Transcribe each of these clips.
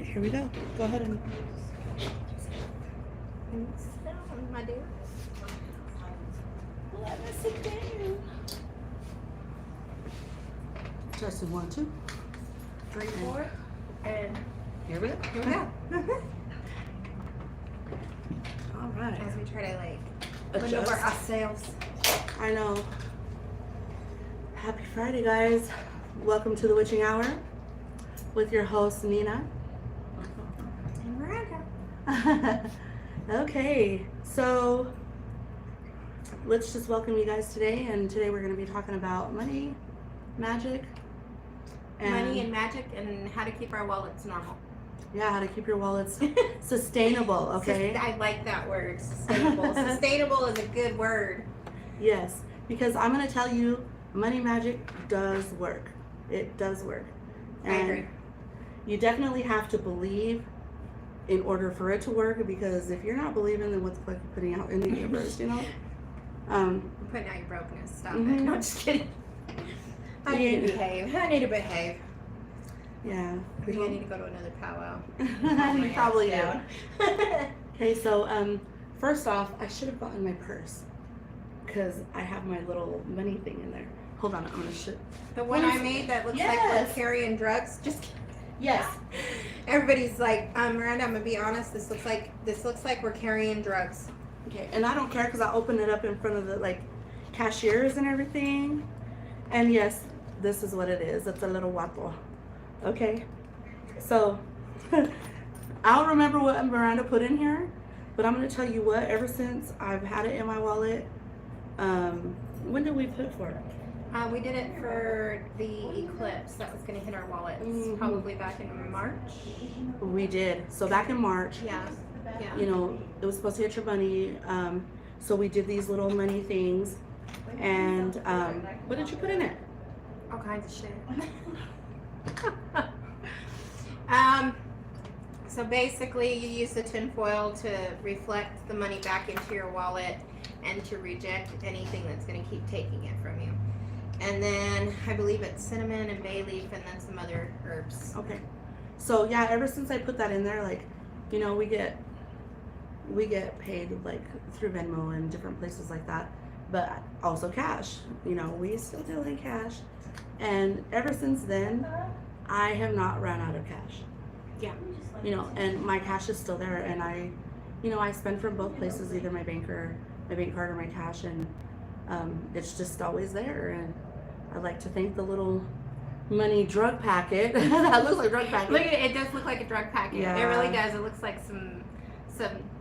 right, here we go. Go ahead and. Sit down, my dear. Let me sit down. Testing 1, 2, 3, 4, and here we go. here we go. All right. As we try to like Adjust. maneuver ourselves. I know. Happy Friday, guys. Welcome to the Witching Hour with your host, Nina. And Miranda. Okay, so let's just welcome you guys today. And today we're going to be talking about money, magic, Money and magic, and how to keep our wallets normal. yeah, how to keep your wallets sustainable. Okay. I like that word, sustainable. Sustainable is a good word. Yes, because I'm going to tell you, money magic does work. It does work. I agree. You definitely have to believe in order for it to work, because if you're not believing, then what's the point of putting out in the universe, you know? I'm putting out your brokenness. Stop Mhm. it. No, I'm just kidding. I need to behave. I need to behave. Yeah. I think I need to go to another powwow. You probably do. down. Okay, so first off, I should have gotten my purse because I have my little money thing in there. Hold on, I'm gonna shit. The one I made that looks like Yes. we're carrying drugs. Just kidding. Yes. Everybody's like, Miranda, I'm gonna be honest. This looks like we're carrying drugs. Okay, and I don't care because I opened it up in front of the cashiers and everything. And yes, this is what it is. It's a little guapo. Okay, so I don't remember what Miranda put in here, but I'm gonna tell you what. Ever since I've had it in my wallet, when did we put for it? We did it for the eclipse that was gonna hit our wallets, Mhm. probably back in March. We did. So back in March, Yeah. Yeah. you know, it was supposed to hit your money. So we did these little money things. And what did you put in it? All kinds of shit. So basically you use the tinfoil to reflect the money back into your wallet and to reject anything that's going to keep taking it from you. And then I believe it's cinnamon and bay leaf and then some other herbs. Okay. So yeah, ever since I put that in there, you know, we get paid through Venmo and different places like that, but also cash. You know, we still deal in cash. And ever since then, I have not run out of cash. Yeah. You know, and my cash is still there, and I spend from both places, either my bank card or my cash, and it's just always there. And I like to thank the little money drug packet. That looks like a drug packet. Look at it. It does look like a drug packet. Yeah. It really does. It looks like some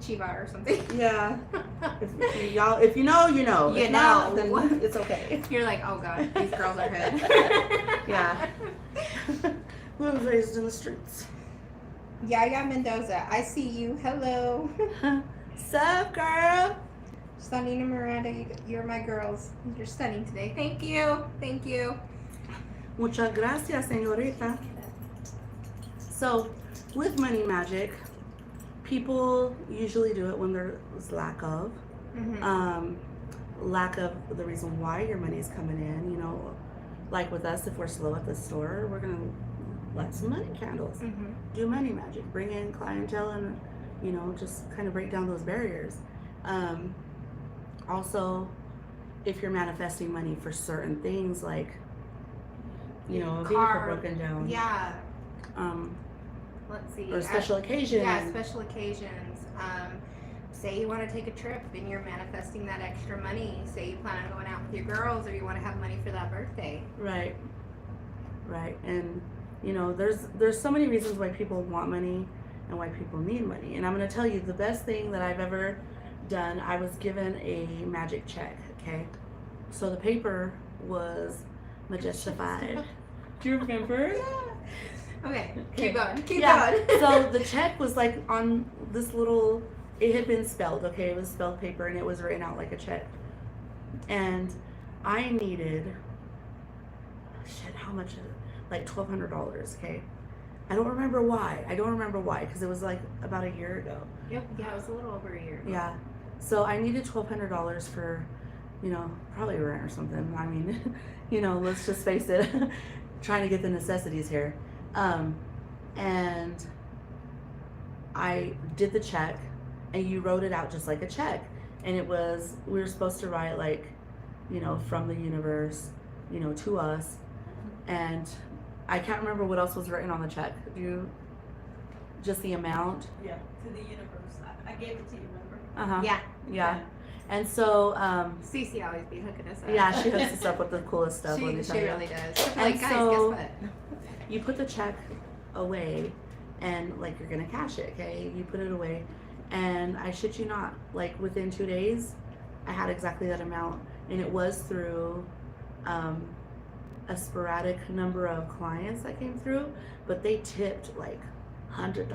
Chiva or something. Yeah. If you know, you know. You If not, know. then it's okay. You're like, oh god, these girls are hood. Yeah. We was raised in the streets. Yaya Mendoza, I see you. Hello. Sup, girl? Sunny and Miranda, you're my girls. You're stunning today. Thank you. Thank you. Muchas gracias, señorita. So, with money magic, people usually do it when there's lack of. Mm-hmm. Lack of the reason why your money is coming in. You know, like with us, if we're slow at the store, we're gonna light some money candles, Mm-hmm. do money magic, bring in clientele, and you know, just kind of break down those barriers. Also, if you're manifesting money for certain things, like you know, a vehicle Car. broken down, Yeah. Let's see. or special occasion. Yeah, special occasions. Say you want to take a trip and you're manifesting that extra money. Say you plan on going out with your girls, or you want to have money for that birthday. Right. And you know, there's so many reasons why people want money and why people need money. And I'm going to tell you the best thing that I've ever done. I was given a magic check, okay? So the paper was Majestified. Do you remember? Okay, Okay. keep going. Keep Yeah. going. So the check was on this little, it had been spelled, okay? It was spelled paper and it was written out like a check. And I needed, how much is it? Like $1,200, okay? I don't remember why, because it was about a year ago. Yep. Yeah, it was a little over a year ago. Yeah. So I needed $1,200 for, you know, probably rent or something. I mean, you know, let's just face it, trying to get the necessities here. And I did the check, and you wrote it out just like a check, and it was, we were supposed to write like, you know, from the universe, you know, to us, and I can't remember what else was written on the check. Do you? Just the amount? Yeah, to the universe. I gave it to you, remember? Uh-huh. Yeah. Yeah. And so, Cece always be hooking us up. yeah, she hooks us up with the coolest stuff. let me She tell you. really does. She'll be And like, guys, so- guess what? You put the check away, and like you're gonna cash it, okay? You put it away, and I shit you not, like within 2 days, I had exactly that amount, and it was through a sporadic number of clients that came through, but they tipped like $100,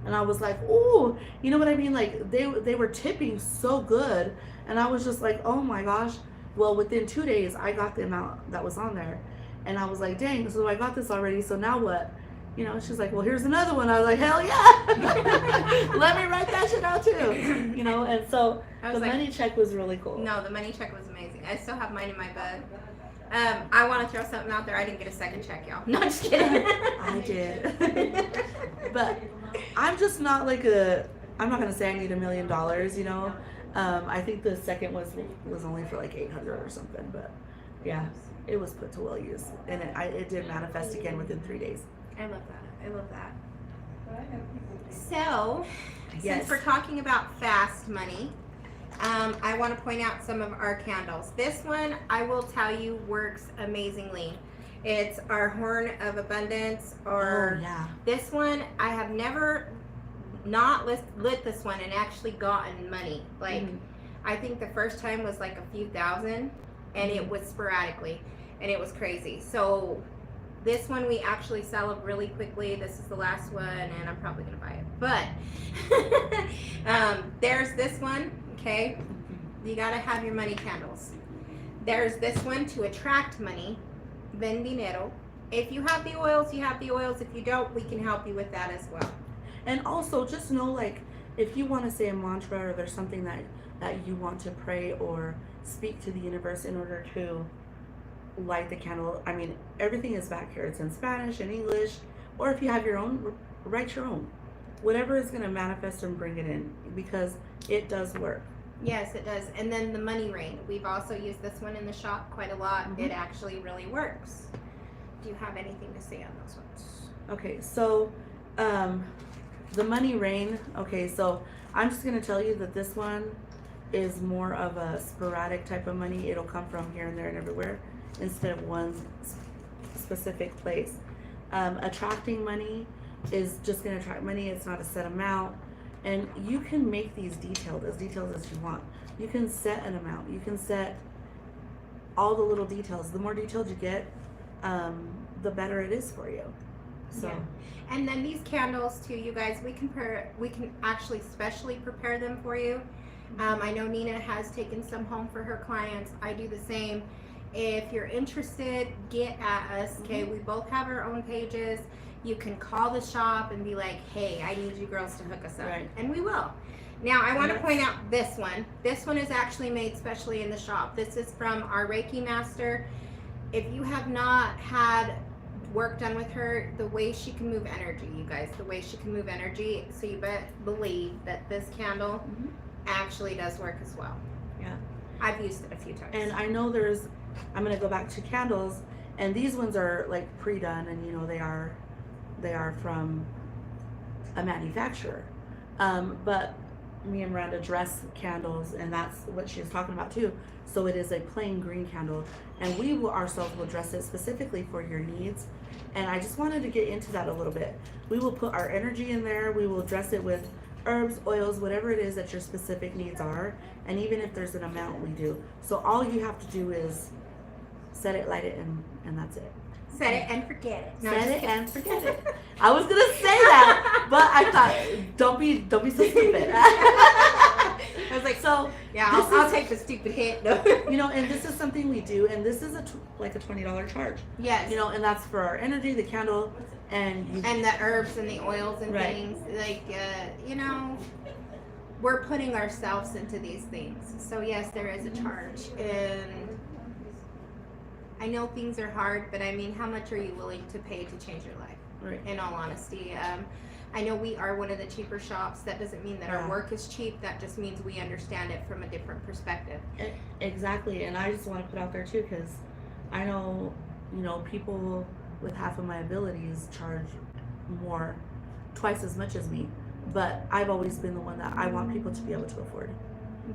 and I was like, oh, you know what I mean? Like they were tipping so good, and I was just like, oh my gosh. Well, within 2 days, I got the amount that was on there, and I was like, dang, so I got this already. So now what? You know, she's like, well, here's another one. I was like, hell yeah, let me write that shit out too. You know, and so I the was like, money check was really cool. no, the money check was amazing. I still have mine in my bag. I want to throw something out there. I didn't get a second check, y'all. No, just kidding. I did. But I'm just not like I'm not gonna say I need $1 million, you know. I think the second was only for like 800 or something, but yeah, it was put to well use, and it did manifest again within 3 days. I love that. I love that. So, Yes. since we're talking about fast money, I want to point out some of our candles. This one, I will tell you, works amazingly. It's our Horn of Abundance, or Oh yeah. this one, I have never not lit this one and actually gotten money. Like, Mhm. I think the first time was like a few thousand, and it was sporadically, and it was crazy. So this one we actually sell really quickly. This is the last one, and I'm probably gonna buy it. But there's this one. Okay, you gotta have your money candles. There's this one to attract money, ven dinero. If you have the oils, you have the oils. If you don't, we can help you with that as well. And also, just know, like, if you want to say a mantra, or there's something that you want to pray or speak to the universe in order to light the candle. I mean, everything is back here. It's in Spanish and English, or if you have your own, write your own. Whatever is going to manifest and bring it in, because it does work. Yes, it does. And then the money rain. We've also used this one in the shop quite a lot. Mhm. It actually really works. Do you have anything to say on those ones? Okay, so the money rain. Okay, so I'm just gonna tell you that this one is more of a sporadic type of money. It'll come from here and there and everywhere instead of one specific place. Attracting money is just gonna attract money. It's not a set amount, and you can make these detailed as you want. You can set an amount. You can set all the little details. The more detailed you get, the better it is for you. So. Yeah. And then these candles too, you guys, we can actually specially prepare them for you. I know Nina has taken some home for her clients. I do the same. If you're interested, get at us. Okay, we both have our own pages. You can call the shop and be like, hey, I need you girls to hook us up. Right. And we will. Now, I want to Yes. point out this one. This one is actually made specially in the shop. This is from our Reiki master. If you have not had work done with her, the way she can move energy, you guys, the way she can move energy, so you believe that this candle Mhm. actually does work as well. Yeah. I've used it a few times. And I know I'm gonna go back to candles, and these ones are like pre-done, and you know they are from a manufacturer. But me and Miranda dress candles, and that's what she was talking about too. So it is a plain green candle, and we ourselves will dress it specifically for your needs. And I just wanted to get into that a little bit. We will put our energy in there. We will dress it with herbs, oils, whatever it is that your specific needs are. And even if there's an amount, we do. So all you have to do is set it, light it, and that's it. Set it and forget it. No, Set just it kidding. and forget it. I was gonna say that, but I thought, don't be so stupid. I was like, So yeah, this I'll is- take the stupid hit. No. you know, and this is something we do, and this is like a $20 charge. Yes. You know, and that's for our energy, the candle, and you. And the herbs and the oils and Right. things. Like, you know, we're putting ourselves into these things. So, yes, there is a charge. And I know things are hard, but I mean, how much are you willing to pay to change your life? Right. in all honesty. I know we are one of the cheaper shops. That doesn't mean that Yeah. our work is cheap. That just means we understand it from a different perspective. Exactly, and I just want to put out there too, because I know, you know, people with half of my abilities charge more, twice as much as me. But I've always been the one that I want people to be able to afford,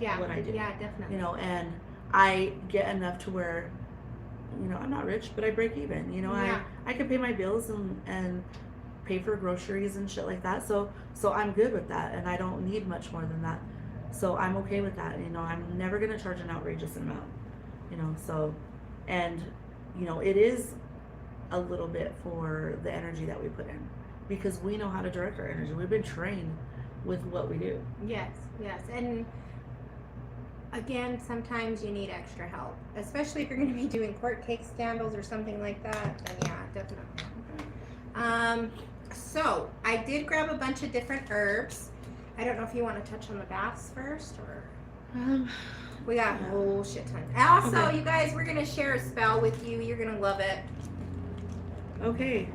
Yeah. What I do. Yeah, definitely. you know, and I get enough to where, you know, I'm not rich, but I break even. You know, Yeah. I can pay my bills and pay for groceries and shit like that. So I'm good with that, and I don't need much more than that. So I'm okay with that. You know, I'm never gonna charge an outrageous amount. You know, so, and you know, it is a little bit for the energy that we put in, because we know how to direct our energy. We've been trained with what we do. Yes, yes. And again, sometimes you need extra help, especially if you're going to be doing court case scandals or something like that. Then yeah, definitely. So I did grab a bunch of different herbs. I don't know if you want to touch on the baths first, or we got a whole shit ton. Also, Okay. you guys, we're gonna share a spell with you. You're gonna love it. Okay.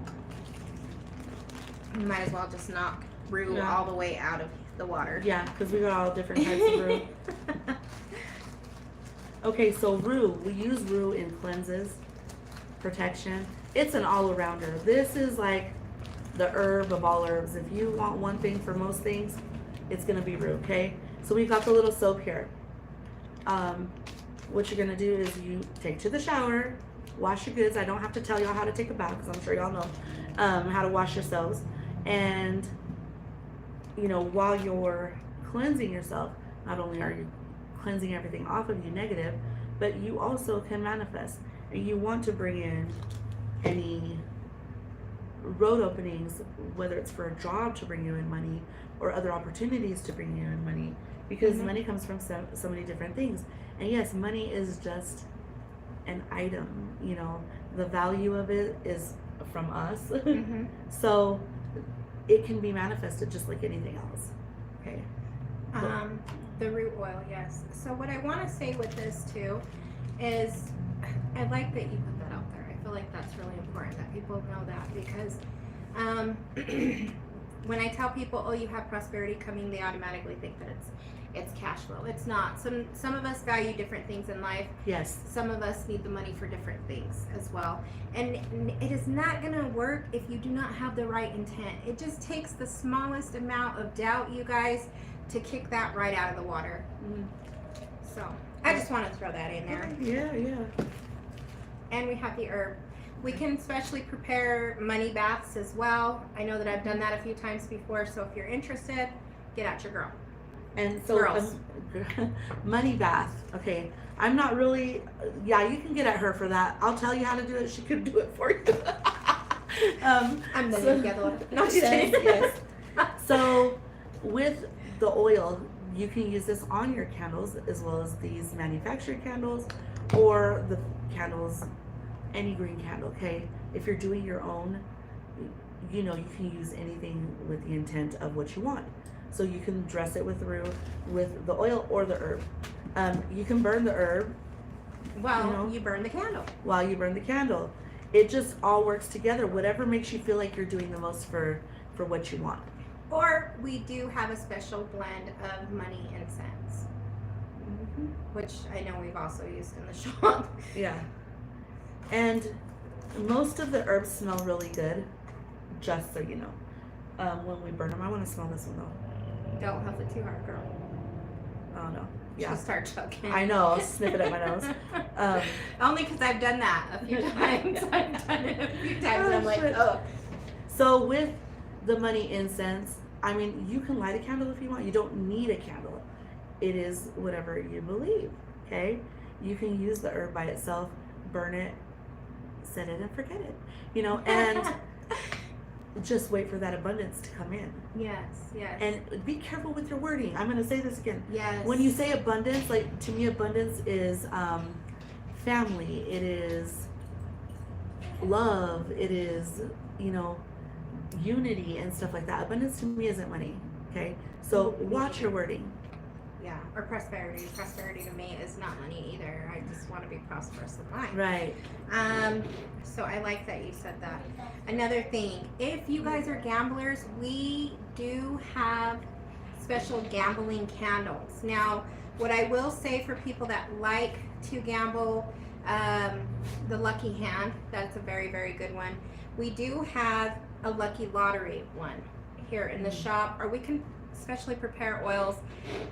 You might as well just knock Rue Yeah. all the way out of the water. Yeah, because we got all different types of rue. Okay, so rue. We use rue in cleanses, protection. It's an all-arounder. This is like the herb of all herbs. If you want one thing for most things, it's gonna be rue. Okay. So we've got the little soap here. What you're gonna do is you take to the shower, wash your goods. I don't have to tell y'all how to take a bath, because I'm sure y'all know how to wash yourselves. And you know, while you're cleansing yourself, not only are you cleansing everything off of you negative, but you also can manifest. And you want to bring in any road openings, whether it's for a job to bring you in money or other opportunities to bring you in money, because Mhm. money comes from so many different things. And yes, money is just an item, you know, the value of it is from us. Mhm. So it can be manifested just like anything else. Okay. The root oil, yes. So what I want to say with this too is, I like that you put that out there. I feel like that's really important that people know that, because when I tell people, oh, you have prosperity coming, they automatically think that it's cash flow. It's not. Some of us value different things in life. Yes. Some of us need the money for different things as well. And it is not going to work if you do not have the right intent. It just takes the smallest amount of doubt, you guys, to kick that right out of the water. So I just want to throw that in there. Yeah. And we have the herb. We can specially prepare money baths as well. I know that I've done that a few times before, so if you're interested, get at your girl. And so Girls. money bath. Okay. I'm not really, yeah, you can get at her for that. I'll tell you how to do it. She could do it for you. I'm the so- together. No, just Yes, kidding. yes. So with the oil, you can use this on your candles as well as these manufactured candles, or the candles, any green candle. Okay. If you're doing your own, you know, you can use anything with the intent of what you want. So you can dress it with the oil or the herb. You can burn the herb Well, You know? you burn the candle. while you burn the candle. It just all works together. Whatever makes you feel like you're doing the most for what you want. Or we do have a special blend of money incense, which I know we've also used in the shop. Yeah. And most of the herbs smell really good, just so you know. When we burn them, I want to smell this one though. Don't huff it too hard, girl. Oh no. She'll Yeah. start choking. I know. I'll sniff it at my nose. Only because I've done that a few times. I've done it a few times. And I'm like, shit. oh. So with the money incense, I mean, you can light a candle if you want. You don't need a candle. It is whatever you believe. Okay. You can use the herb by itself, burn it, set it and forget it. You know, and just wait for that abundance to come in. Yes, yes. And be careful with your wording. I'm going to say this again. yes. When you say abundance, like to me, abundance is family. It is love. It is, you know, unity and stuff like that. Abundance to me isn't money. Okay, so watch your wording. Yeah, or prosperity. Prosperity to me is not money either. I just want to be prosperous in life. Right. So I like that you said that. Another thing, if you guys are gamblers, we do have special gambling candles. Now, what I will say for people that like to gamble, the Lucky Hand, that's a very, very good one. We do have a Lucky Lottery one here in the shop, or we can especially prepare oils.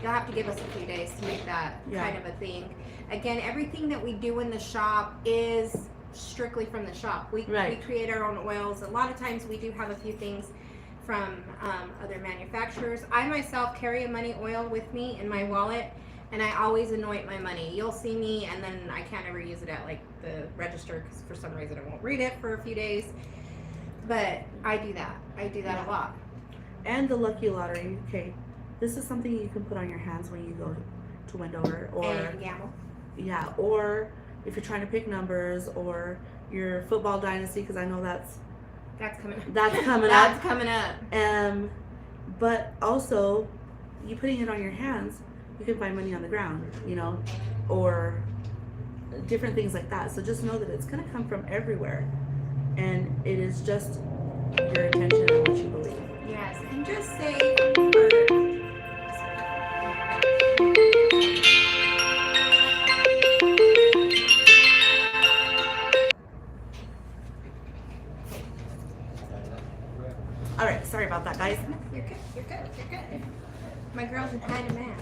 You'll have to give us a few days to make that kind of a thing. Again, everything that we do in the shop is strictly from the shop. We create our own oils. A lot of times we do have a few things from other manufacturers. I myself carry a money oil with me in my wallet, and I always anoint my money. You'll see me, and then I can't ever use it at like the register because for some reason I won't read it for a few days. But I do that. I do that a lot. And the Lucky Lottery, okay, this is something you can put on your hands when you go to Wendover, or And gamble. yeah, or if you're trying to pick numbers, or your football dynasty, because I know that's coming up. that's coming That's up. coming up. But also, you putting it on your hands, you can find money on the ground, you know, or different things like that. So just know that it's gonna come from everywhere, and it is just your intention and what you believe. Yes, and just say for All right, sorry about that, guys. You're good. You're good. You're good. My girl's in high demand.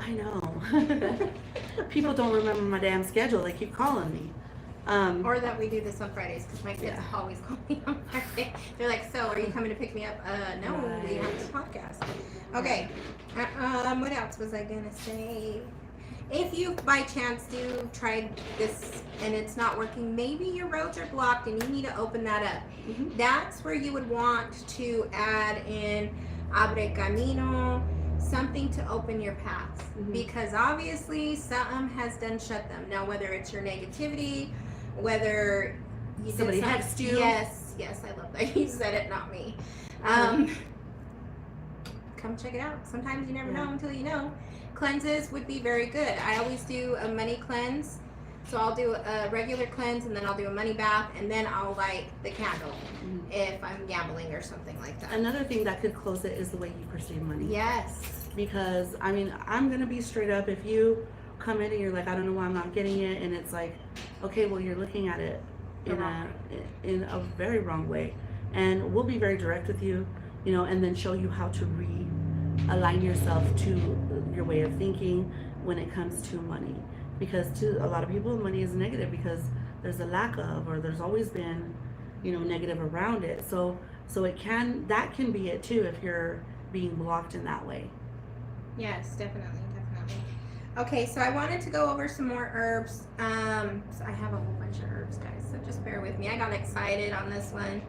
I know. People don't remember my damn schedule. They keep calling me. Or that we do this on Fridays because my kids always call me on Friday. They're like, "So, are you coming to pick me up?" No, we have this podcast. Okay. What else was I gonna say? If you by chance do try this and it's not working, maybe your roads are blocked and you need to open that up. Mhm. That's where you would want to add in Abre Camino, something to open your paths. Mhm. Because obviously something has done shut them. Now, whether it's your negativity, whether you did Somebody something- hexed you. Yes, I love that you said it, not me. Come check it out. Sometimes you never know until you know. Cleanses would be very good. I always do a money cleanse. So I'll do a regular cleanse, and then I'll do a money bath, and then I'll light the candle if I'm gambling or something like that. Another thing that could close it is the way you perceive money. Yes. Because, I mean, I'm going to be straight up. If you come in and you're like, I don't know why I'm not getting it, and it's like, okay, well, you're looking at it in a very wrong way. And we'll be very direct with you, you know, and then show you how to realign yourself to your way of thinking when it comes to money. Because to a lot of people, money is negative because there's a lack of, or there's always been, you know, negative around it. So that can be it too if you're being blocked in that way. Yes, definitely. Okay, so I wanted to go over some more herbs. So I have a whole bunch of herbs, guys, so just bear with me. I got excited on this one.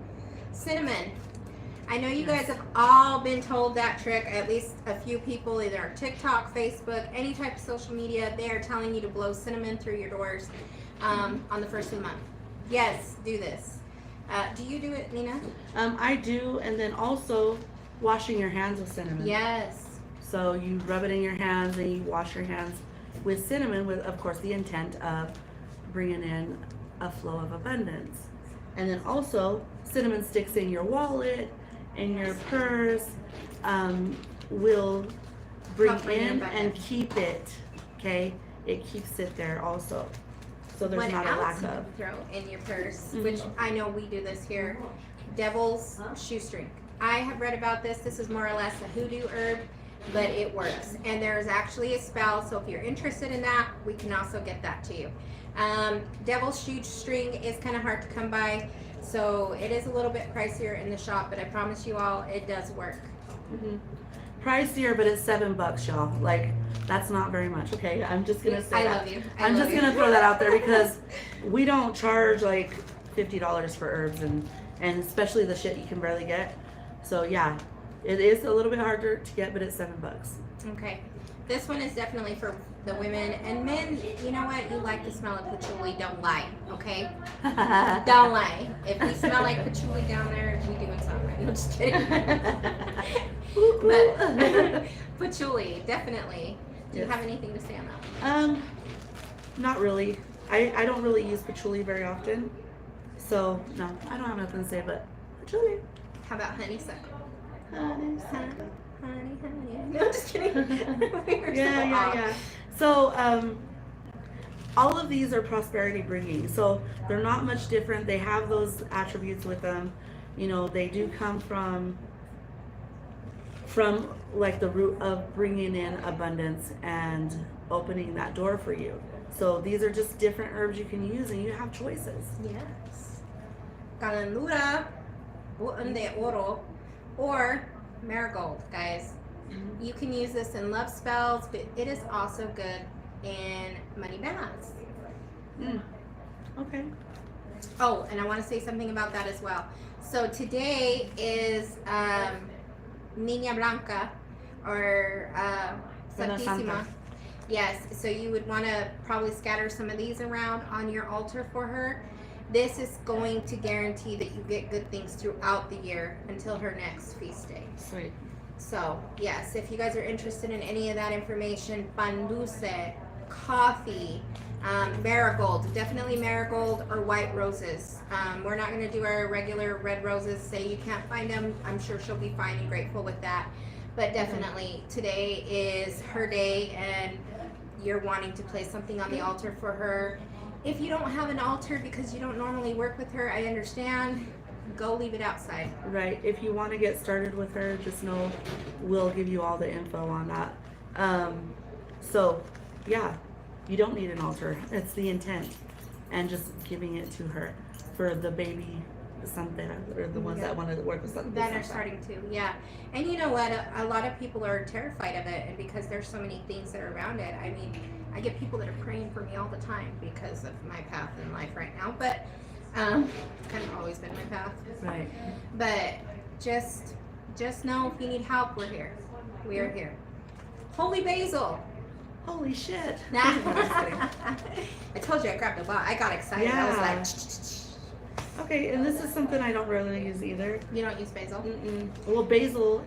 Cinnamon. I know you guys have all been told that trick. At least a few people, either on TikTok, Facebook, any type of social media, they are telling you to blow cinnamon through your doors on the first of the month. Yes, do this. Do you do it, Nina? I do, and then also washing your hands with cinnamon. Yes. So you rub it in your hands and you wash your hands with cinnamon, with, of course, the intent of bringing in a flow of abundance. And then also, cinnamon sticks in your wallet, in your purse, will bring Help bring in in and abundance. keep it, okay? It keeps it there also. So there's What not a else lack you of. can throw in your purse, Mhm. which I know we do this here, devil's shoestring. I have read about this. This is more or less a hoodoo herb, but it works. And there's actually a spell, so if you're interested in that, we can also get that to you. Devil's shoestring is kind of hard to come by, so it is a little bit pricier in the shop, but I promise you all, it does work. Mhm. Pricier, but it's $7, y'all. Like, that's not very much. Okay, I'm just gonna say I that. love you. I'm just gonna throw that out there because we don't charge like $50 for herbs, and especially the shit you can barely get. So yeah, it is a little bit harder to get, but it's $7. Okay. This one is definitely for the women and men. You know what? You like the smell of patchouli. Don't lie, okay? Don't lie. If we smell like patchouli down there, we doing something right. I'm just kidding. But patchouli, definitely. Do you Yes. have anything to say on that? Not really. I don't really use patchouli very often. So, no, I don't have nothing to say but patchouli. How about honeysuckle? Honeysuckle. Honey. No, just kidding. We're Yeah, so yeah, off. yeah. So, all of these are prosperity bringing. So they're not much different. They have those attributes with them. You know, they do come from like the root of bringing in abundance and opening that door for you. So these are just different herbs you can use, and you have choices. Yes. Calandura, button de oro, or marigold, guys. You can use this in love spells, but it is also good in money baths. Okay. Oh, and I want to say something about that as well. So today is Niña Blanca, or Buena Santísima. Santa. Yes, so you would want to probably scatter some of these around on your altar for her. This is going to guarantee that you get good things throughout the year until her next feast day. Sweet. So, yes, if you guys are interested in any of that information, pan dulce, coffee, marigold, definitely marigold or white roses. We're not going to do our regular red roses. Say you can't find them, I'm sure she'll be fine and grateful with that. But definitely today is her day, and you're wanting to place something on the altar for her. If you don't have an altar because you don't normally work with her, I understand. Go leave it outside. Right. If you want to get started with her, just know we'll give you all the info on that. So, yeah, you don't need an altar. It's the intent, and just giving it to her for the baby Santera, or the ones that want to work with something. That are starting to, yeah. And you know what? A lot of people are terrified of it, and because there's so many things that are around it. I mean, I get people that are praying for me all the time because of my path in life right now. But kind of always been my path. Right. But just know if you need help, we're here. We are here. Holy basil. Holy shit. Nah. I'm just kidding. I told you I grabbed a lot. I got excited. I was Yeah. like, Okay, and this is something I don't really use either. you don't use basil? Mm-mm. Well, basil,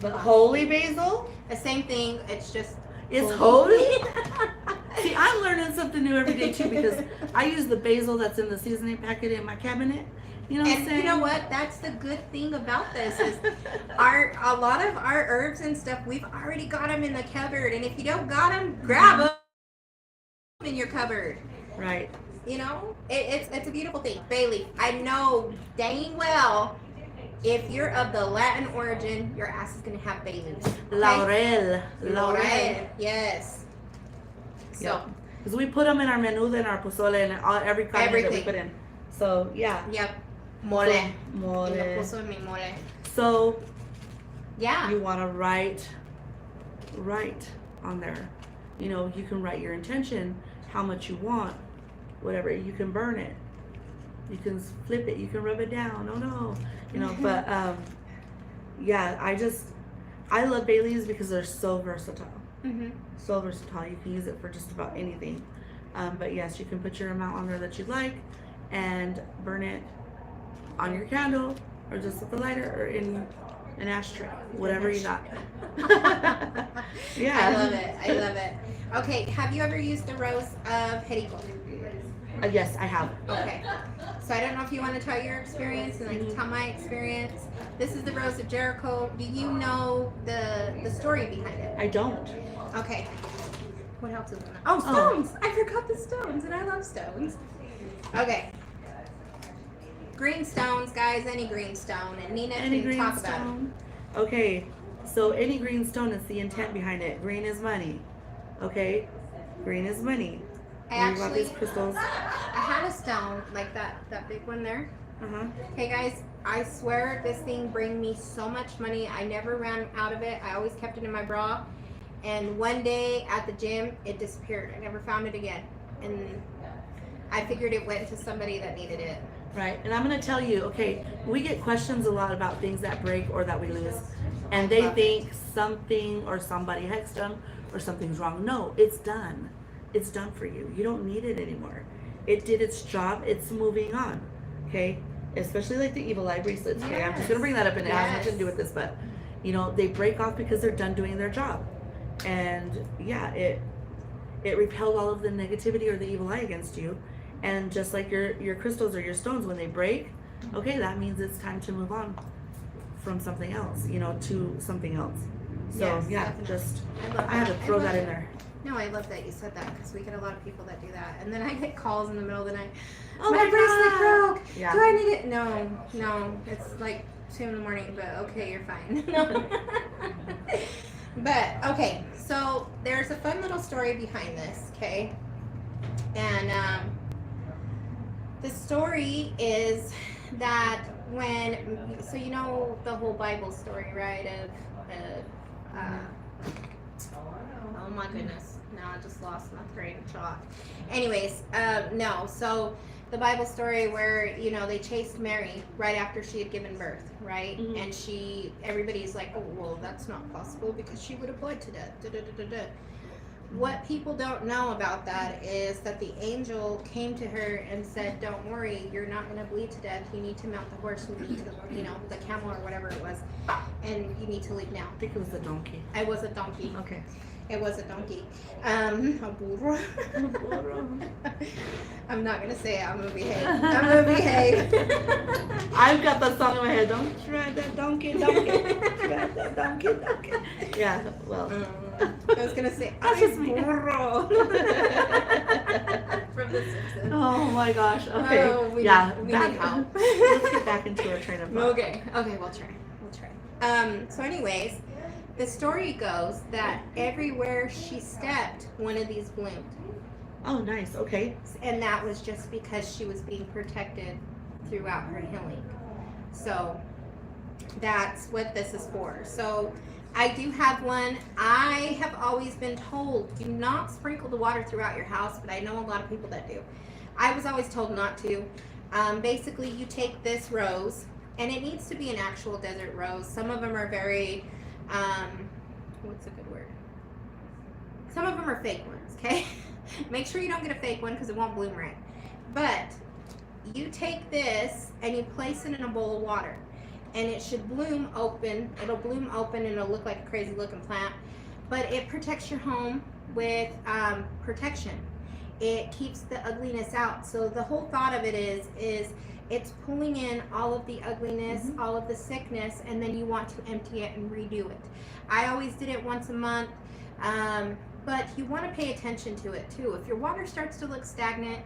but holy basil The same thing. It's just is holy. See, I'm learning something new every day too, because I use the basil that's in the seasoning packet in my cabinet. You know what I'm And saying? you know what? That's the good thing about this is a lot of our herbs and stuff, we've already got them in the cupboard. And if you don't got them, grab them in your cupboard. Right. You know, it's a beautiful thing. Bay leaf. I know dang well if you're of the Latin origin, your ass is gonna have bay leaves. Okay? Laurel. Laurel. Yes. So Yep. Because we put them in our menuda and our pozole and every kind that we Everything. put in. So yeah. yep. Mole. So, Y mole. lo puso en mi mole. So Yeah. you want to write on there. You know, you can write your intention, how much you want, whatever. You can burn it, you can flip it, you can rub it down. Oh no, you know. But yeah, I love bay leaves because they're so versatile. Mhm. So versatile. You can use it for just about anything. But yes, you can put your amount on there that you'd like, and burn it on your candle, or just with a lighter, or in an ashtray, whatever you got. Yeah. I love it. I love it. Okay, have you ever used the rose of Jericho? Yes, I have. Okay. So I don't know if you want to tell your experience and I can tell my experience. This is the rose of Jericho. Do you know the story behind it? I don't. Okay. What else is in there? Oh, stones! I forgot the stones, and I love stones. Okay. Green stones, guys. Any green stone, and Nina Any can green talk about it. stone? Okay, so any green stone is the intent behind it. Green is money. Okay, green is money. I When you got actually, these crystals. I had a stone like that big one there. Uh-huh. Hey guys, I swear this thing bring me so much money. I never ran out of it. I always kept it in my bra. And one day at the gym, it disappeared. I never found it again. And I figured it went to somebody that needed it. Right, and I'm gonna tell you, okay, we get questions a lot about things that break or that we lose, and they think something or somebody hexed them or something's wrong. No, it's done. It's done for you. You don't need it anymore. It did its job. It's moving on. Okay, especially like the evil eye bracelets. Okay, I'm just gonna bring that up, and it has nothing to do with this, but you know, they break off because they're done doing their job. and yeah, it repelled all of the negativity or the evil eye against you. And just like your crystals or your stones, when they break, okay, that means it's time to move on from something else, you know, to something else. So Yes, yeah, definitely. just love I had to that. throw love that in it. there. No, I love that you said that because we get a lot of people that do that, and then I get calls in the middle of the night. Oh my my bracelet God. broke. Yeah. Do I need it? No. It's like 2 in the morning, but okay, you're fine. No. But okay, so there's a fun little story behind this. Okay, and the story is that so you know the whole Bible story, right? Oh my goodness. Now I just lost my train of thought. Anyways, no. So the Bible story where, you know, they chased Mary right after she had given birth, right? Mhm. And everybody's like, oh, well, that's not possible because she would have bled to death. Da, da, da, da, da. What people don't know about that is that the angel came to her and said, don't worry, you're not going to bleed to death. You need to mount the horse. You need to, you know, the camel or whatever it was. And you need to leave now. I think it was a donkey. I was a donkey. Okay. It was a donkey. A burro. I'm not gonna say it. I'm gonna behave. I'm gonna behave. I've got that song in my head. Don't ride that donkey, donkey. Ride that donkey, donkey. Yeah, well. I was gonna say That's just me. burro. From The Simpsons. Oh my gosh. Okay. Oh, we yeah. need back, help. let's get back into our train of thought. Okay. Okay, we'll try. So anyways, the story goes that everywhere she stepped, one of these bloomed. Oh, nice. Okay. And that was just because she was being protected throughout her healing. So that's what this is for. So I do have one. I have always been told, do not sprinkle the water throughout your house, but I know a lot of people that do. I was always told not to. Basically, you take this rose, and it needs to be an actual desert rose. Some of them are very, what's a good word? Some of them are fake ones, okay? Make sure you don't get a fake one because it won't bloom right. But you take this and you place it in a bowl of water, and it should bloom open. It'll bloom open and it'll look like a crazy looking plant, but it protects your home with protection. It keeps the ugliness out. So the whole thought of it is it's pulling in all of the ugliness, all of the sickness, and then you want to empty it and redo it. I always did it once a month. But you want to pay attention to it too. If your water starts to look stagnant,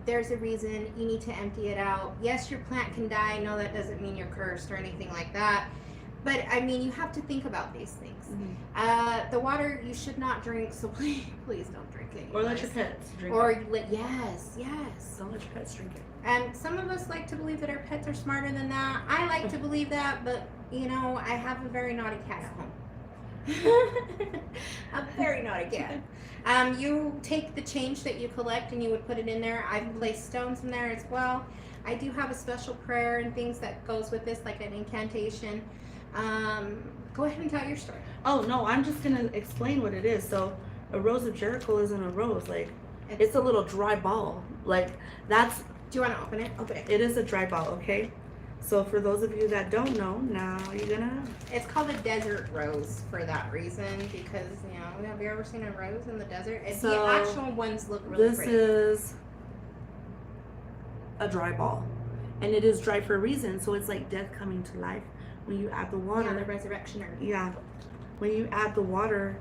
there's a reason. You need to empty it out. Yes, your plant can die. No, that doesn't mean you're cursed or anything like that. But I mean, you have to think about these things. The water you should not drink, so please don't drink it. Or let your pets drink Or it. yes. Don't let your pets drink it. And some of us like to believe that our pets are smarter than that. I like to believe that, but you know, I have a very naughty cat at home. A very naughty cat. You take the change that you collect and you would put it in there. I've placed stones in there as well. I do have a special prayer and things that goes with this, like an incantation. Go ahead and tell your story. Oh no, I'm just gonna explain what it is. So a rose of Jericho isn't a rose, like it's a little dry ball. Like that's Do you want to open it? Open it. it is a dry ball, okay? So for those of you that don't know, now you're gonna know. It's called a desert rose for that reason, because you know, have you ever seen a rose in the desert? The So, actual ones look really This pretty. is a dry ball. And it is dry for a reason, so it's like death coming to life when you add the water. Yeah, the resurrection herb. Yeah, when you add the water,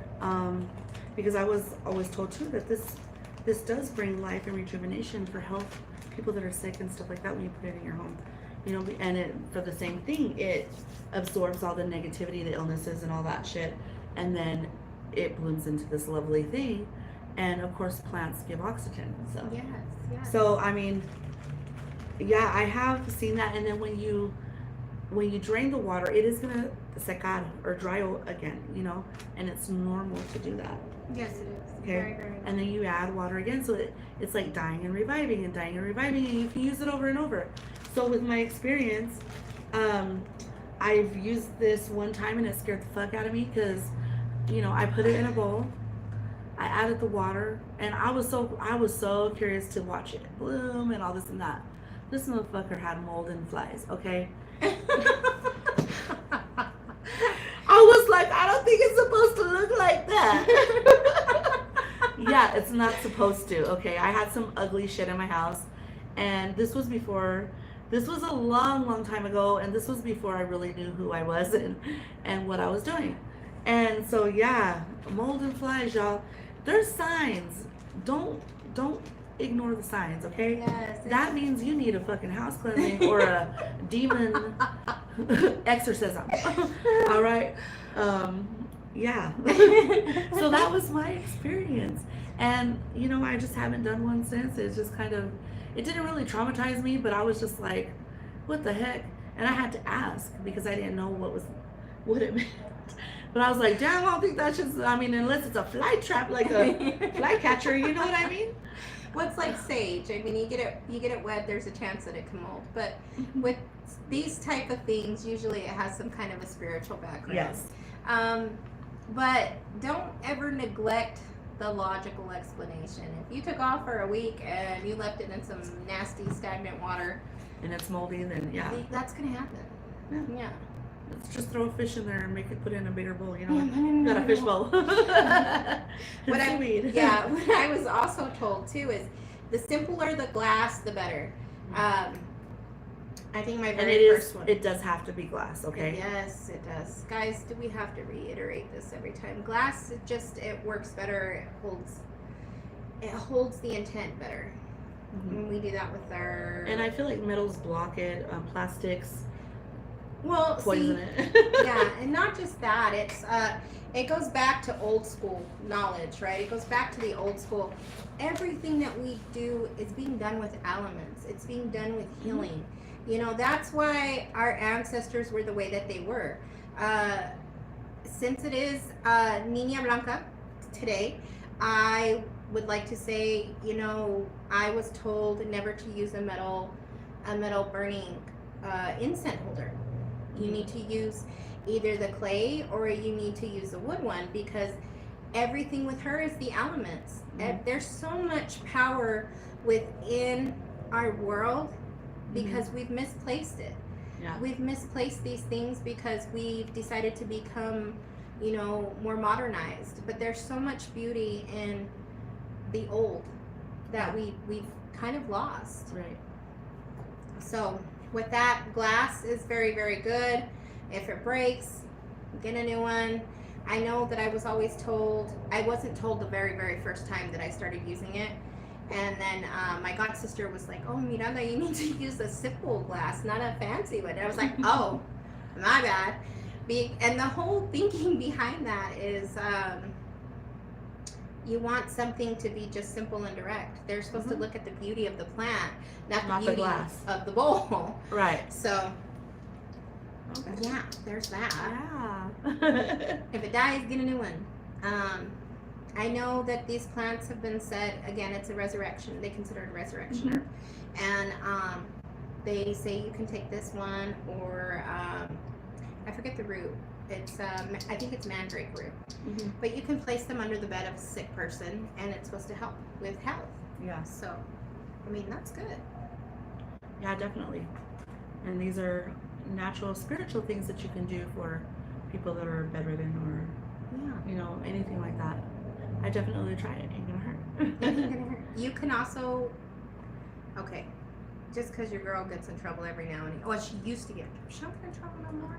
because I was always told too that this does bring life and rejuvenation for health, people that are sick and stuff like that when you put it in your home, you know. And it for the same thing, it absorbs all the negativity, the illnesses, and all that shit, and then it blooms into this lovely thing. And of course, plants give oxygen. So Yes. so I mean, yeah, I have seen that. And then when you drain the water, it is gonna secar or dry again, you know, and it's normal to do that. Yes, it is. Okay. Very, very And then you add water again, so it's like dying and reviving, and you can use it over and over. So with my experience, I've used this one time and it scared the fuck out of me because, you know, I put it in a bowl, I added the water, and I was so curious to watch it bloom and all this and that. This motherfucker had mold and flies, okay? I was like, I don't think it's supposed to look like that. Yeah, it's not supposed to. Okay, I had some ugly shit in my house, and this was before. This was a long, long time ago, and this was before I really knew who I was and what I was doing. And so yeah, mold and flies, y'all. There's signs. Don't ignore the signs, okay? Yes. That means you need a fucking house cleansing or a demon exorcism. All right. Yeah. So that was my experience, and you know, I just haven't done one since. It's just kind of, it didn't really traumatize me, but I was just like, what the heck? And I had to ask because I didn't know what it meant. But I was like, damn, I don't think that's just, I mean, unless it's a fly trap, like a fly catcher, you know what I mean? Well, it's like sage. I mean, you get it wet, there's a chance that it can mold. But with these type of things, usually it has some kind of a spiritual background. Yes. But don't ever neglect the logical explanation. If you took off for a week and you left it in some nasty stagnant water, And it's moldy, then yeah. that's gonna happen. Yeah. Let's just throw a fish in there and make it put it in a bigger bowl, you know? Yeah, Got a fish bowl. What Seaweed. I was also told too is the simpler the glass, the better. I think my And very first one. it does have to be glass, okay? Yes, it does. Guys, do we have to reiterate this every time? Glass, it works better. It holds the intent better. Mhm. And we do that with our. And I feel like metals block it, plastics well, poison see, it. yeah, and not just that. It goes back to old school knowledge, right? It goes back to the old school. Everything that we do is being done with elements. It's being done with healing. You know, that's why our ancestors were the way that they were. Since it is Niña Blanca today, I would like to say, you know, I was told never to use a metal burning incense holder. You need to use either the clay or you need to use a wood one, because everything with her is the elements. There's so much power within our world because we've misplaced it. Yeah. We've misplaced these things because we've decided to become, you know, more modernized. But there's so much beauty in the old that we've kind of lost. Right. So with that, glass is very, very good. If it breaks, get a new one. I know that I was always told, I wasn't told the very, very first time that I started using it. And then my god sister was like, oh, Miranda, you need to use a simple glass, not a fancy one. And I was like, oh, my bad. And the whole thinking behind that is you want something to be just simple and direct. They're supposed to look at the beauty of the plant, not the beauty glass of the bowl. Right. So, Okay. yeah, there's that. Yeah. If it dies, get a new one. I know that these plants have been said, again, it's a resurrection. They consider it a resurrection herb. And they say you can take this one or I forget the root. It's I think it's mandrake root. But you can place them under the bed of a sick person and it's supposed to help with health. Yeah. So, I mean, that's good. Yeah, definitely. And these are natural, spiritual things that you can do for people that are bedridden or, Yeah. you know, anything like that. I definitely try it. Ain't gonna hurt. It ain't gonna hurt. You can also, okay, just because your girl gets in trouble every now and then. Well, she used to get, she don't get in trouble no more.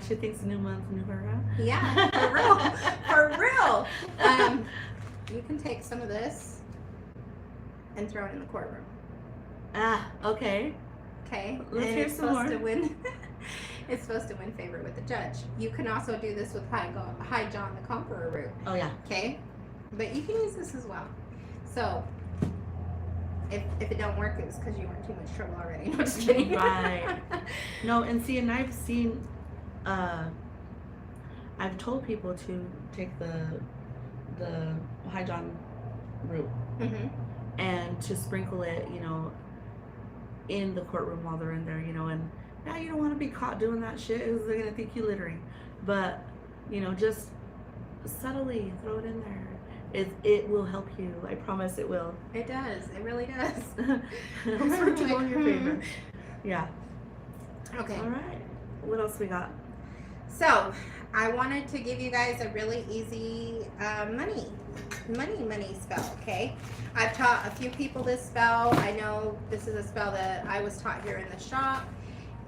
She thinks new month, new her. Huh? Yeah, for real, for real. You can take some of this and throw it in the courtroom. Ah, okay. Okay, Let's and hear it's some supposed more. to win. It's supposed to win favor with the judge. You can also do this with High John the Conqueror root. Oh yeah. Okay, but you can use this as well. So if it don't work, it's because you were in too much trouble already. No, just kidding. Right. No, and see, and I've seen, I've told people to take the High John root Mm-hmm. and to sprinkle it, you know, in the courtroom while they're in there, you know, and now you don't want to be caught doing that shit because they're gonna think you littering, but you know, just subtly throw it in there. It will help you. I promise it will. It does. It really does. Helps for it to go in your favor. Yeah. Okay. All right. What else we got? So, I wanted to give you guys a really easy money spell, okay? I've taught a few people this spell. I know this is a spell that I was taught here in the shop.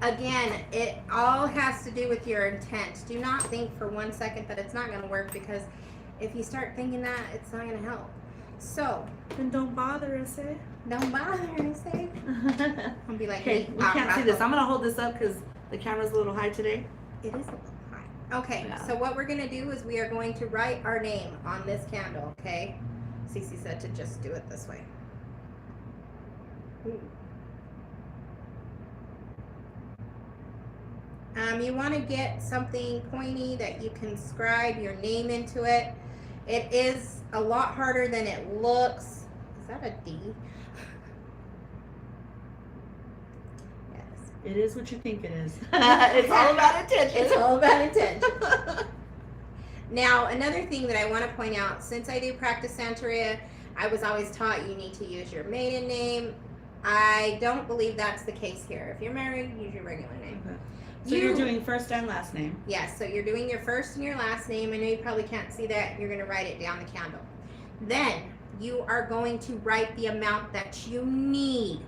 Again, it all has to do with your intent. Do not think for 1 second that it's not going to work, because if you start thinking that, it's not going to help. So, Then don't bother us, eh? don't bother, I say. I'll be like, Okay, we can't see this. I'm gonna hold this up because the camera's a little high today. It is a little high. Okay, Yeah. so what we're gonna do is we are going to write our name on this candle, okay? Cece said to just do it this way. Ooh. You want to get something pointy that you can scribe your name into it. It is a lot harder than it looks. Is that a D? Yes. It is what you think it is. It's all about attention. It's all about intention. Now, another thing that I want to point out, since I do practice Santeria, I was always taught you need to use your maiden name. I don't believe that's the case here. If you're married, use your regular name. Okay. So you're doing first and last name. Yes, so you're doing your first and your last name. I know you probably can't see that. You're going to write it down the candle. Then you are going to write the amount that you need.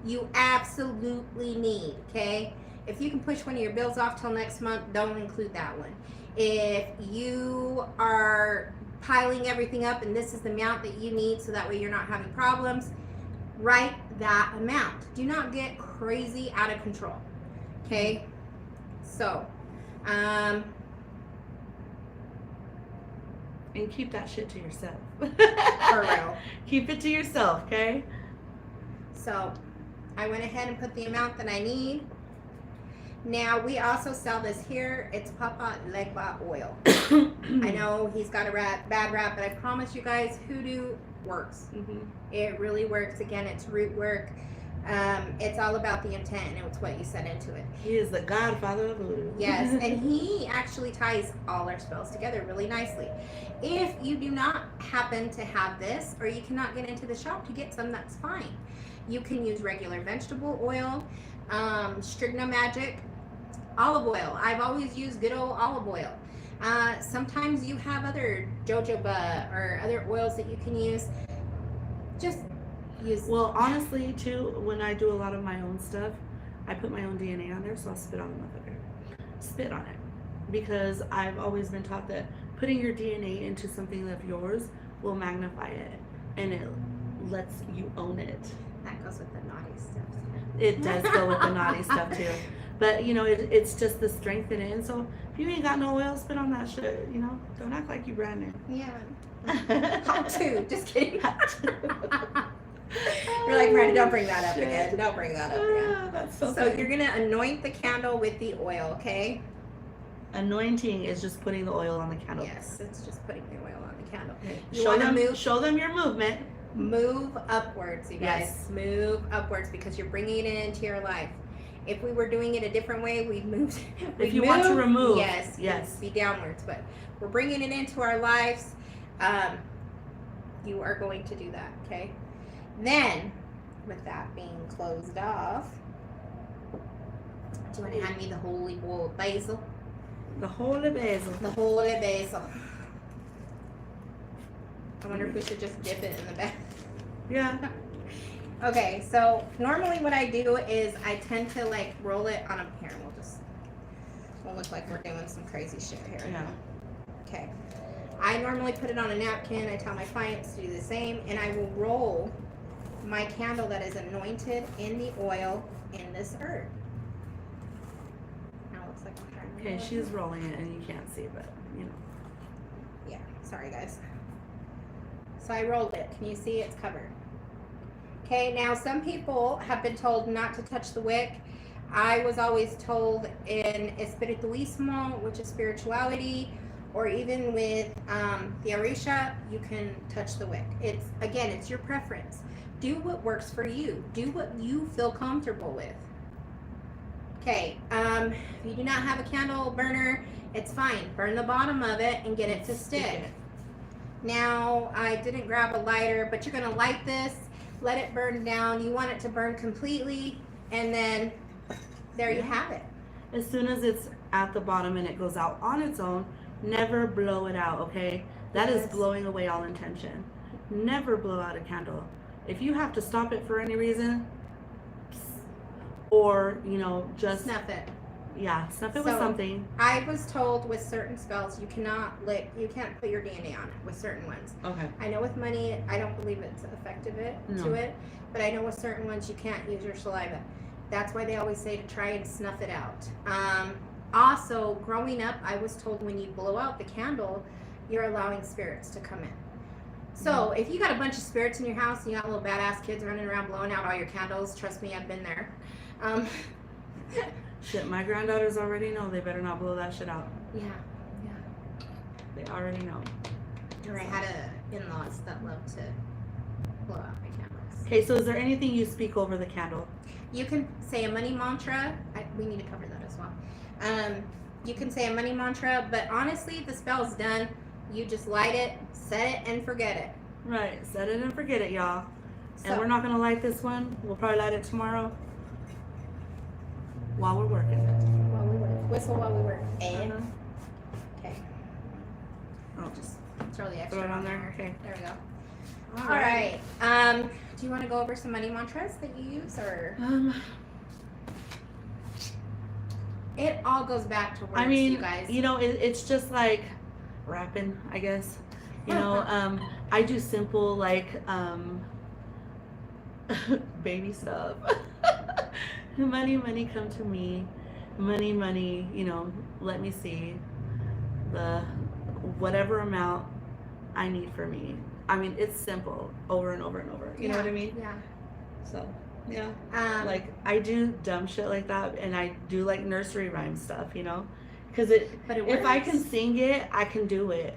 You absolutely need, okay? If you can push one of your bills off till next month, don't include that one. If you are piling everything up and this is the amount that you need so that way you're not having problems, write that amount. Do not get crazy out of control, okay? So, And keep that shit to yourself. for real. Keep it to yourself, okay? So, I went ahead and put the amount that I need. Now, we also sell this here. It's Papa Legba oil. I know he's got a bad rap, but I promise you guys, Hoodoo works. Mhm. It really works. Again, it's root work. It's all about the intent, and it's what you set into it. He is the godfather of voodoo. Yes, and he actually ties all our spells together really nicely. If you do not happen to have this, or you cannot get into the shop to get some, that's fine. You can use regular vegetable oil, Strigna Magic, olive oil. I've always used good old olive oil. Sometimes you have other jojoba or other oils that you can use. Just use. Well, honestly, too, when I do a lot of my own stuff, I put my own DNA on there, so I'll spit on the motherfucker. Spit on it. Because I've always been taught that putting your DNA into something of yours will magnify it, and it lets you own it. That goes with the naughty stuff. It does go with the naughty stuff, too. But, you know, it's just the strength in it. And so, if you ain't got no oil, spit on that shit, you know? Don't act like you brand new. Yeah. Hot too. Just kidding. You're like, Brandon, don't bring that up Shit. again. Don't bring that up again. Ah, that's so So funny. you're gonna anoint the candle with the oil, okay? Anointing is just putting the oil on the candle. Yes, it's just putting the oil on the candle. Okay. You Show wanna them, move- show them your movement. Move upwards, you guys. Yes. Move upwards because you're bringing it into your life. If we were doing it a different way, we'd move. If you want to remove, yes, yes. it'd be downwards. But we're bringing it into our lives. You are going to do that, okay? Then, with that being closed off, do you want to hand me the holy bowl of basil? The holy basil. The holy basil. I wonder if we should just dip it in the back. Yeah. Okay, so normally what I do is I tend to like roll it on a, here, we'll look like we're doing some crazy shit here. Yeah. Okay. I normally put it on a napkin. I tell my clients to do the same, and I will roll my candle that is anointed in the oil in this herb. Now it looks like I'm trying to Okay, roll it. she's rolling it and you can't see, but you know. Yeah, sorry guys. So I rolled it. Can you see it's covered? Okay, now some people have been told not to touch the wick. I was always told in espirituismo, which is spirituality, or even with the Orisha, you can touch the wick. It's, again, it's your preference. Do what works for you. Do what you feel comfortable with. Okay, if you do not have a candle burner, it's fine. Burn the bottom of it and get it to stick. Now, I didn't grab a lighter, but you're gonna light this, let it burn down. You want it to burn completely, and then there you have it. As soon as it's at the bottom and it goes out on its own, never blow it out, okay? That is Yes. blowing away all intention. Never blow out a candle. If you have to stop it for any reason, or, you know, just, Snuff it. yeah, snuff it with So- something. I was told with certain spells you can't put your DNA on it with certain ones. Okay. I know with money, I don't believe it's effective No. to it, but I know with certain ones you can't use your saliva. That's why they always say to try and snuff it out. Also, growing up, I was told when you blow out the candle, you're allowing spirits to come in. So if you got a bunch of spirits in your house and you got little badass kids running around blowing out all your candles, trust me, I've been there. Shit, my granddaughters already know they better not blow that shit out. Yeah. They already know. Or I had in-laws that loved to blow out my candles. Okay, so is there anything you speak over the candle? You can say a money mantra. We need to cover that as well. You can say a money mantra, but honestly, the spell's done. You just light it, set it, and forget it. Right, set it and forget it, y'all. So, And we're not gonna light this one. We'll probably light it tomorrow while we're working. while we work. Whistle while we work. And Uh-huh. okay, Oh, just throw the extra throw it on there. Okay. There we go. All right. Do you want to go over some money mantras that you use, or it all goes back to words, I mean, you guys? you know, it's just like rapping, I guess. You know, I do simple like baby stuff. Money, money, come to me. Money, money, you know, let me see the whatever amount I need for me. I mean, it's simple over and over and over. You know what I mean? Yeah. So, yeah. Like, Like I do dumb shit like that, and I do like nursery rhyme stuff, you know, because but it if I works. can sing it, I can do it.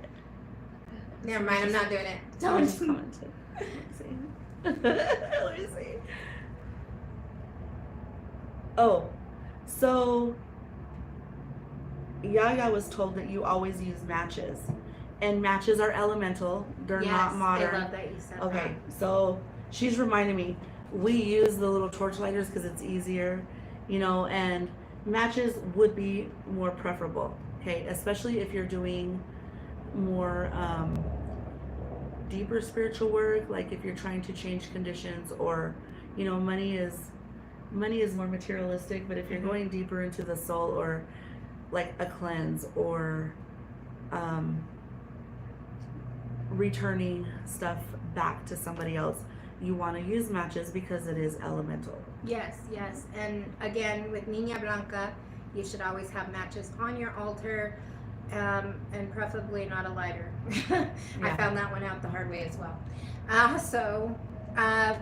Never mind, I'm not doing it. Someone Don't. just commented. Let me see. Let me see. Oh, so Yaya was told that you always use matches, and matches are elemental. They're Yes, not modern. I love that you said Okay, so she's reminding me, we use the little torch lighters because it's easier, you know, and matches would be more preferable, okay, especially if you're doing more deeper spiritual work, like if you're trying to change conditions, or, you know, money is more materialistic, but if you're going deeper into the soul, or like a cleanse, or returning stuff back to somebody else, you want to use matches because it is elemental. Yes, yes. And again, with Niña Blanca, you should always have matches on your altar, and preferably not a lighter. I Yeah. found that one out the hard way as well.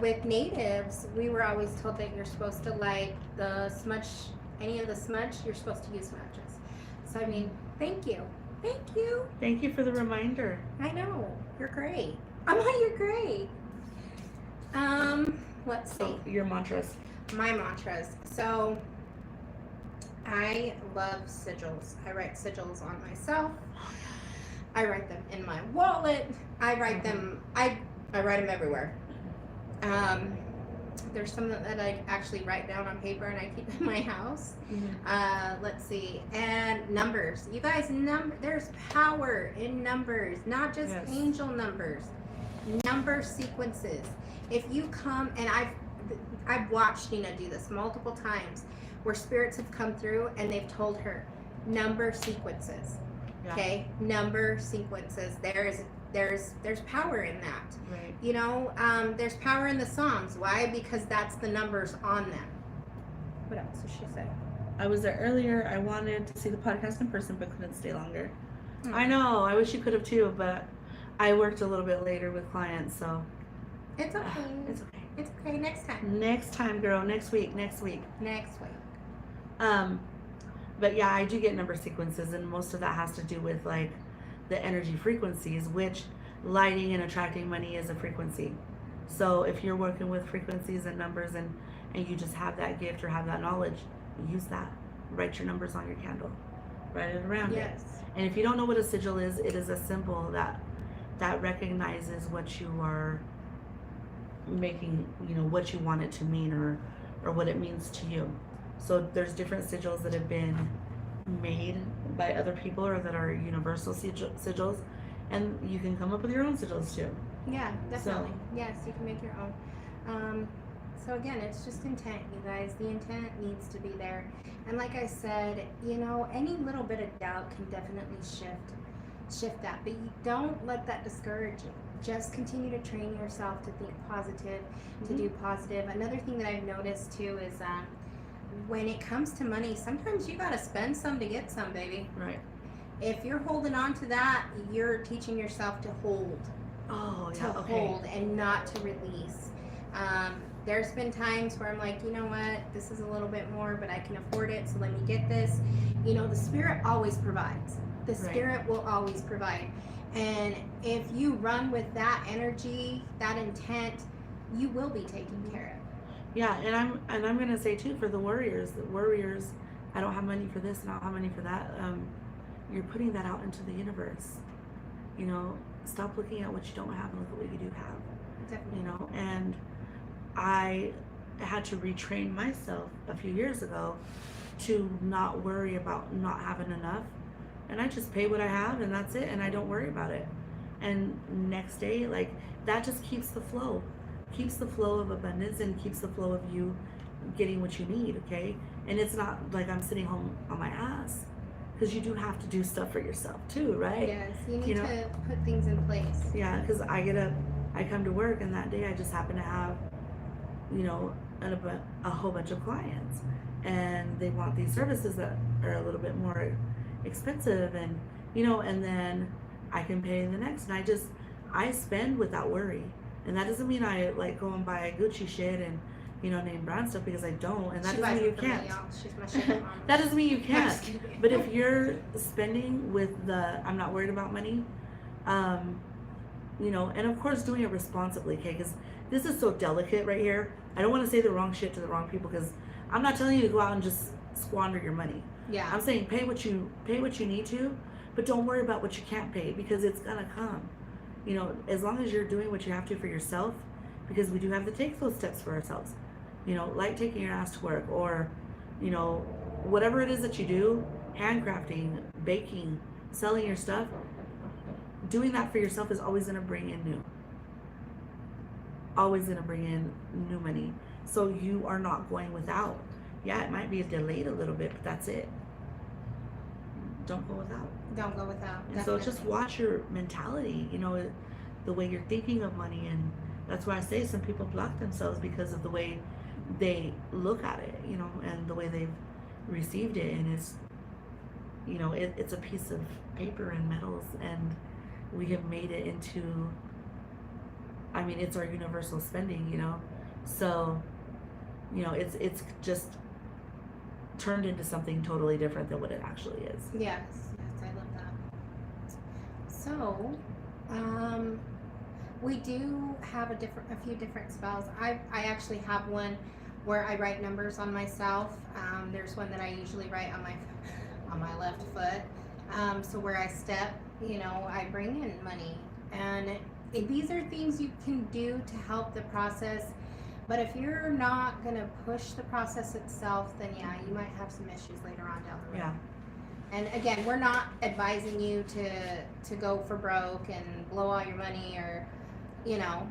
With natives, we were always told that you're supposed to light the smudge, any of the smudge, you're supposed to use matches. So, I mean, thank you. Thank you. Thank you for the reminder. I know. You're great. You're great. Let's see. So your mantras. My mantras. So I love sigils. I write sigils on myself. I write them in my wallet. I write them. I write them everywhere. There's some that I actually write down on paper and I keep in my house. Let's see. And numbers. You guys, there's power in numbers, not just Yes. angel numbers. Number sequences. If you come, and I've watched Nina do this multiple times, where spirits have come through and they've told her number sequences. Yeah. Okay, number sequences. There's power in that. Right. You know, there's power in the Psalms. Why? Because that's the numbers on them. What else did she say? I was there earlier. I wanted to see the podcast in person, but couldn't stay longer. Hmm. I know. I wish you could have too, but I worked a little bit later with clients, so It's okay. it's okay. It's okay. Next time. Next time, girl. Next week. Next week. But yeah, I do get number sequences, and most of that has to do with like the energy frequencies, which lighting and attracting money is a frequency. So if you're working with frequencies and numbers, and you just have that gift or have that knowledge, use that. Write your numbers on your candle. Write it around it. Yes. And if you don't know what a sigil is, it is a symbol that recognizes what you are making, you know, what you want it to mean, or what it means to you. So there's different sigils that have been made by other people or that are universal sigils, and you can come up with your own sigils too. Yeah, definitely. Yes, you can make your own. So again, it's just intent, you guys. The intent needs to be there. And like I said, you know, any little bit of doubt can definitely shift that. But you don't let that discourage you. Just continue to train yourself to think positive, to do positive. Another thing that I've noticed too is when it comes to money, sometimes you gotta spend some to get some, baby. Right. If you're holding on to that, you're teaching yourself to hold. Oh, To yeah. Okay. hold and not to release. There's been times where I'm like, you know what, this is a little bit more, but I can afford it, so let me get this. You know, the Spirit always provides. The Right. Spirit will always provide. And if you run with that energy, that intent, you will be taken care of. Yeah, and I'm gonna say too for the warriors, I don't have money for this and I don't have money for that. You're putting that out into the universe. You know, stop looking at what you don't have and look at what you do have. Definitely. You know, and I had to retrain myself a few years ago to not worry about not having enough, and I just pay what I have and that's it, and I don't worry about it. And next day, like, that just keeps the flow of abundance and keeps the flow of you getting what you need. Okay, and it's not like I'm sitting home on my ass, because you do have to do stuff for yourself too, right? Yes, you need You know? to put things in place. Yeah, because I get up, I come to work, and that day I just happen to have, you know, a whole bunch of clients, and they want these services that are a little bit more expensive, and you know, and then I can pay the next, and I spend without worry, and that doesn't mean I like go and buy Gucci shit and, you know, name brand stuff, because I don't, and that She doesn't buys mean you them for me, can't. y'all. She's my sugar mama. That doesn't mean you I'm can't. just kidding. But if you're spending with I'm not worried about money, you know, and of course doing it responsibly, okay? Because this is so delicate right here. I don't want to say the wrong shit to the wrong people, because I'm not telling you to go out and just squander your money. Yeah. I'm saying pay what you need to, but don't worry about what you can't pay, because it's gonna come. You know, as long as you're doing what you have to for yourself, because we do have to take those steps for ourselves. You know, like taking your ass to work, or, you know, whatever it is that you do, handcrafting, baking, selling your stuff, doing that for yourself is always going to bring in new money. So you are not going without. Yeah, it might be delayed a little bit, but that's it. Don't go without. Don't go without. And so Definitely. just watch your mentality, you know, the way you're thinking of money. And that's why I say some people block themselves because of the way they look at it, you know, and the way they've received it. And it's, you know, it's a piece of paper and metals, and we have made it into, I mean, it's our universal spending, you know. So, you know, it's just turned into something totally different than what it actually is. Yes, I love that. So, we do have a few different spells. I actually have one where I write numbers on myself. There's one that I usually write on my left foot. So where I step, you know, I bring in money, and these are things you can do to help the process. But if you're not gonna push the process itself, then yeah, you might have some issues later on down the road. Yeah. And again, we're not advising you to go for broke and blow all your money, or, you know.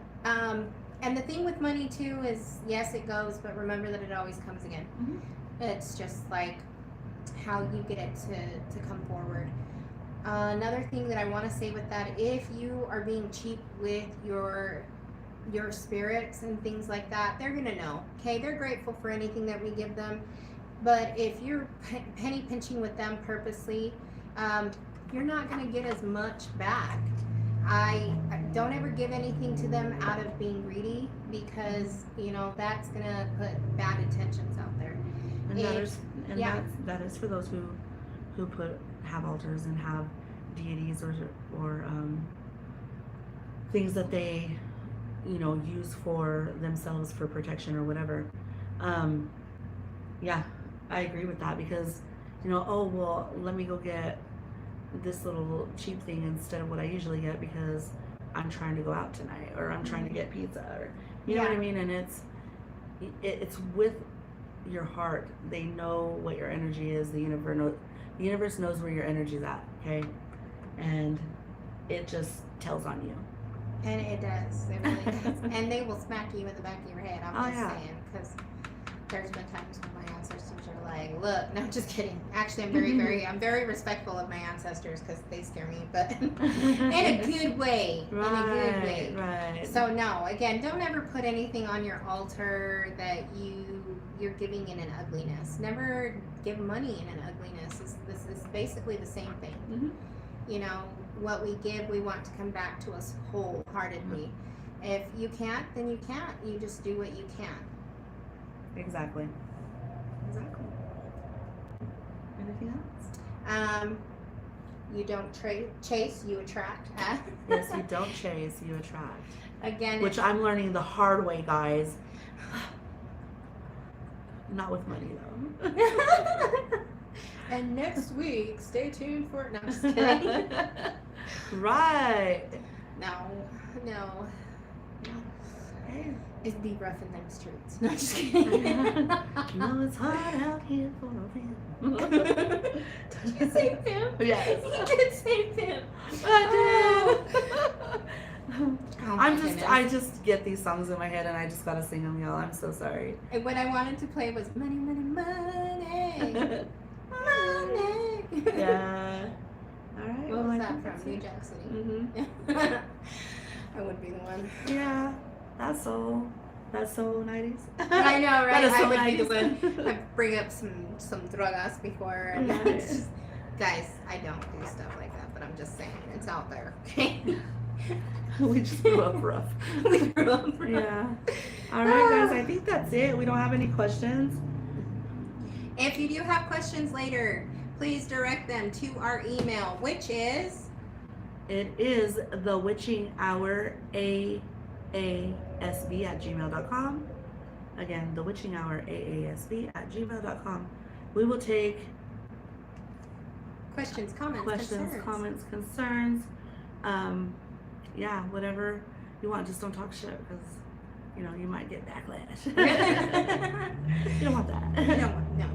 And the thing with money too is, yes, it goes, but remember that it always comes again. Mhm. It's just like how you get it to come forward. Another thing that I want to say with that, if you are being cheap with your spirits and things like that, they're gonna know. Okay, they're grateful for anything that we give them, but if you're penny pinching with them purposely, you're not gonna get as much back. I don't ever give anything to them out of being greedy, because you know that's gonna put bad intentions out there. And Yeah. that is for those who have altars and have deities or things that they, you know, use for themselves for protection or whatever. Yeah, I agree with that, because, you know, oh well, let me go get this little cheap thing instead of what I usually get because I'm trying to go out tonight, or I'm trying to get pizza, or you know what I mean. And it's with your heart. They know what your energy is. The The universe knows where your energy's at, okay? And it just tells on you. And it does. It really does. And they will smack you in the back of your head. I'm Oh, just yeah. saying, because there's been times when my ancestors are like, "Look," no, just kidding. Actually, I'm very respectful of my ancestors because they scare me, but in a good way. In a good way. Right. So no, again, don't ever put anything on your altar that you're giving in an ugliness. Never give money in an ugliness. This is basically the same thing. Mhm. You know, what we give, we want to come back to us wholeheartedly. If you can't, then you can't. You just do what you can. Exactly. Exactly. Anything else? You don't chase, you attract. Yes, you don't chase, you attract. Again, Which I'm learning the hard way, guys. Not with money, though. and next week, stay tuned for. No, I'm just kidding. Right. No. Hey. It'd be rough in them streets. No, just kidding. No, it's hard out here for a man. Did you say pimp? Yes. You did say pimp. I did. Oh my I just get these songs in my head and I just gotta sing them, y'all. I'm so sorry. And what I wanted to play was money, money, money. Money. Yeah. All right. What well, was I that think from? that's New it. Jack City. Mhm. I would be the one. Yeah. That's so 90s. I know, right? That is I so would be the 90s. one. I bring up some drogas before, and Right. it's just, guys, I don't do stuff like that, but I'm just saying it's out there. Okay. We just grew up rough. We grew up rough. Yeah. All right, guys. I think that's it. We don't have any questions. If you do have questions later, please direct them to our email, which is It is the witching hour aasb@gmail.com. Again, the witching hour aasb@gmail.com. We will take questions, comments, questions, concerns. comments, concerns. Yeah, whatever you want. Just don't talk shit because you might get backlash. You don't want that. You don't want that.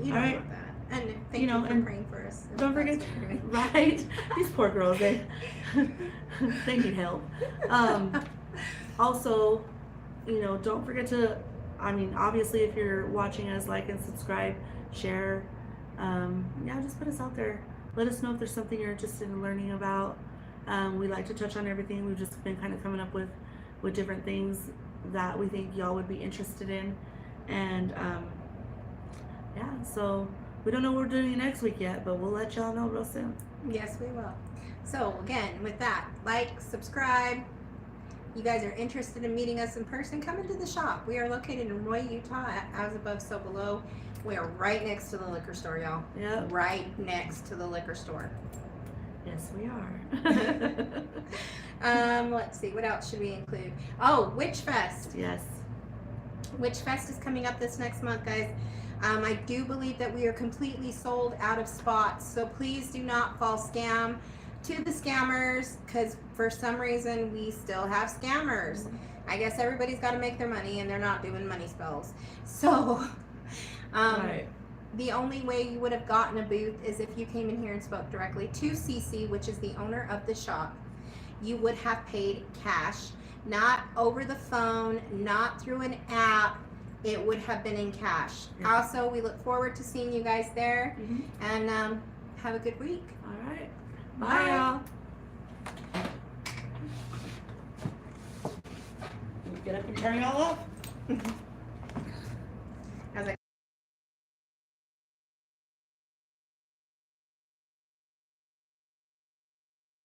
You All don't right. want that. And thank You you know, for and praying for us. if Don't that's forget, what you're doing. right? These poor girls, they need help. Also, don't forget to, obviously if you're watching us, like and subscribe, share. Yeah, just put us out there. Let us know if there's something you're interested in learning about. We like to touch on everything. We've just been kind of coming up with different things that we think y'all would be interested in. And yeah, so we don't know what we're doing next week yet, but we'll let y'all know real soon. Yes, we will. So again, with that, like, subscribe. You guys are interested in meeting us in person, come into the shop. We are located in Roy, Utah at As Above, So Below. We are right next to the liquor store, y'all. Yep. Right next to the liquor store. Yes, we are. Let's see, what else should we include? Oh, Witch Fest. Yes. Witch Fest is coming up this next month, guys. I do believe that we are completely sold out of spots, so please do not fall scam to the scammers, because for some reason we still have scammers. I guess everybody's got to make their money, and they're not doing money spells. So, Right. the only way you would have gotten a booth is if you came in here and spoke directly to Cece, which is the owner of the shop. You would have paid cash, not over the phone, not through an app. It would have been in cash. Yeah. Also, we look forward to seeing you guys there, Mhm. and have a good week. All right. Bye. Bye, y'all. Get up and turn y'all off.